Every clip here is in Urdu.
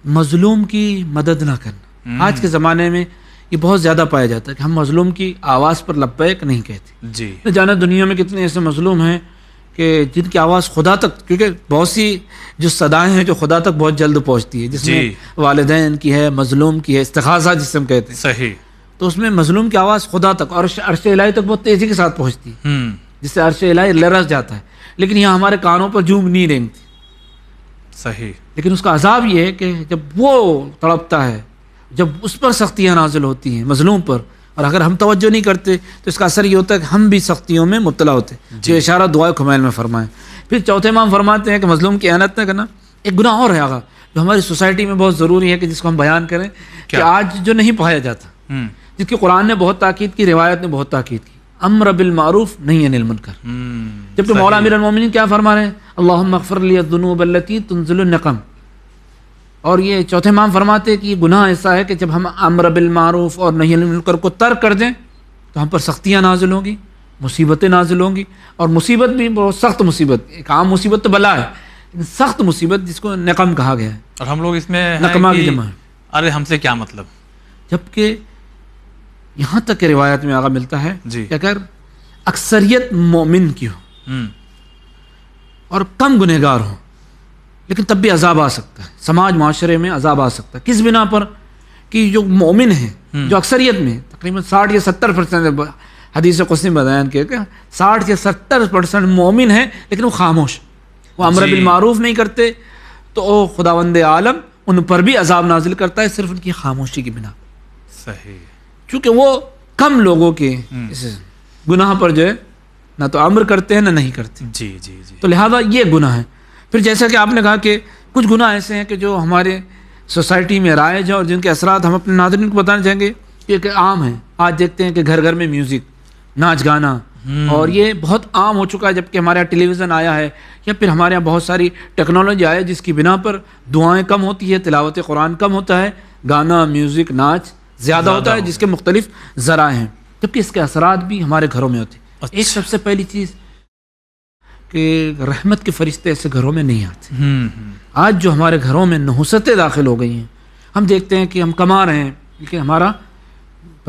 مظلوم کی مدد نہ کرنا. آج کے زمانے میں یہ بہت زیادہ پایا جاتا ہے کہ ہم مظلوم کی آواز پر لبیک نہیں کہتے. جی نہ جانا دنیا میں کتنے ایسے مظلوم ہیں کہ جن کی آواز خدا تک، کیونکہ بہت سی جو صدایں ہیں جو خدا تک بہت جلد پہنچتی ہے، جس میں والدین کی ہے، مظلوم کی ہے، استغاثہ جسے ہم کہتے ہیں. صحیح. تو اس میں مظلوم کی آواز خدا تک اور عرش الہی تک بہت تیزی کے ساتھ پہنچتی ہے، جس سے عرش الہی لرز جاتا ہے. لیکن یہاں ہمارے کانوں پر جھوم نہیں رینگتی. صحیح. لیکن اس کا عذاب یہ ہے کہ جب وہ تڑپتا ہے، جب اس پر سختیاں نازل ہوتی ہیں مظلوم پر، اور اگر ہم توجہ نہیں کرتے تو اس کا اثر یہ ہوتا ہے کہ ہم بھی سختیوں میں مبتلا ہوتے ہیں. جو اشارہ دعائے کمیل میں فرمائیں. پھر چوتھے امام فرماتے ہیں کہ مظلوم کی احانت نہ کرنا. ایک گناہ اور ہے آگا جو ہماری سوسائٹی میں بہت ضروری ہے کہ جس کو ہم بیان کریں، کہ آج جو نہیں پایا جاتا، جس کی قرآن نے بہت تاکید کی، روایت نے بہت تاکید کی، امر بالمعروف نہی عن المنکر. جبکہ مولا امیر المومنین کیا فرما رہے ہیں؟ اللہم اغفر لی الذنوب التی تنزل النقم. اور یہ چوتھے امام فرماتے ہیں کہ یہ گناہ ایسا ہے کہ جب ہم امر بالمعروف اور نہی عن المنکر کو ترک کر دیں تو ہم پر سختیاں نازل ہوں گی، مصیبتیں نازل ہوں گی. اور مصیبت بھی بہت سخت مصیبت، ایک عام مصیبت تو بلا ہے، لیکن سخت مصیبت جس کو نقم کہا گیا ہے. اور ہم لوگ اس میں نقمہ کی جمع ہے. ارے ہم سے کیا مطلب. جبکہ یہاں تک کہ روایت میں آگا ملتا ہے کہ اگر اکثریت مومن کی ہو اور کم گنہگار ہو لیکن تب بھی عذاب آ سکتا ہے، سماج معاشرے میں عذاب آ سکتا ہے. کس بنا پر؟ کہ جو مومن ہیں، جو اکثریت میں تقریباً 60 یا 70% حدیث قدسی بیان کیا کہ 60 یا 70% مومن ہیں لیکن وہ خاموش، وہ امر بالمعروف نہیں کرتے، تو خداوند عالم ان پر بھی عذاب نازل کرتا ہے صرف ان کی خاموشی کی بنا. صحیح. چونکہ وہ کم لوگوں کے گناہ پر جو ہے نہ تو امر کرتے ہیں نہ نہیں کرتے. جی جی جی. تو لہذا یہ گناہ ہے. پھر جیسا کہ آپ نے کہا کہ کچھ گناہ ایسے ہیں کہ جو ہمارے سوسائٹی میں رائج ہیں اور جن کے اثرات ہم اپنے ناظرین کو بتانا چاہیں گے کہ عام ہیں. آج دیکھتے ہیں کہ گھر گھر میں میوزک، ناچ گانا، اور یہ بہت عام ہو چکا ہے. جبکہ ہمارے یہاں ٹیلی ویژن آیا ہے یا پھر ہمارے یہاں بہت ساری ٹیکنالوجی آئی ہے جس کی بنا پر دعائیں کم ہوتی ہے، تلاوت قرآن کم ہوتا ہے، گانا، میوزک، ناچ زیادہ ہوتا ہے، جس کے مختلف ذرائع ہیں. جبکہ اس کے اثرات بھی ہمارے گھروں میں ہوتے ہیں. ایک سب سے پہلی چیز کہ رحمت کے فرشتے ایسے گھروں میں نہیں آتے. آج جو ہمارے گھروں میں نحوستیں داخل ہو گئی ہیں، ہم دیکھتے ہیں کہ ہم کما رہے ہیں لیکن ہمارا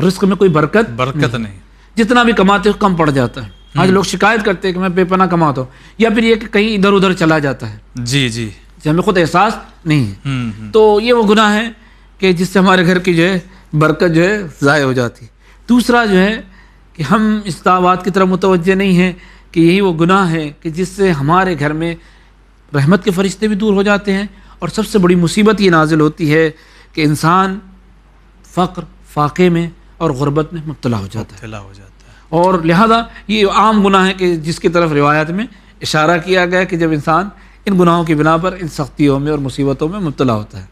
رزق میں کوئی برکت نہیں، جتنا بھی کماتے ہیں کم پڑ جاتا ہے. آج لوگ شکایت کرتے ہیں کہ میں بے پناہ کماتا ہوں، یا پھر یہ کہ کہیں ادھر ادھر چلا جاتا ہے. جی جی. ہمیں خود احساس نہیں ہے. تو یہ وہ گناہ ہے کہ جس سے ہمارے گھر کی جو ہے برکت جو ہے ضائع ہو جاتی ہے. دوسرا جو ہے کہ ہم اس دعوات کی طرف متوجہ نہیں ہیں کہ یہی وہ گناہ ہے کہ جس سے ہمارے گھر میں رحمت کے فرشتے بھی دور ہو جاتے ہیں، اور سب سے بڑی مصیبت یہ نازل ہوتی ہے کہ انسان فقر، فاقے میں اور غربت میں مبتلا ہو جاتا ہے. اور لہذا یہ عام گناہ ہے کہ جس کی طرف روایت میں اشارہ کیا گیا کہ جب انسان ان گناہوں کی بنا پر ان سختیوں میں اور مصیبتوں میں مبتلا ہوتا ہے.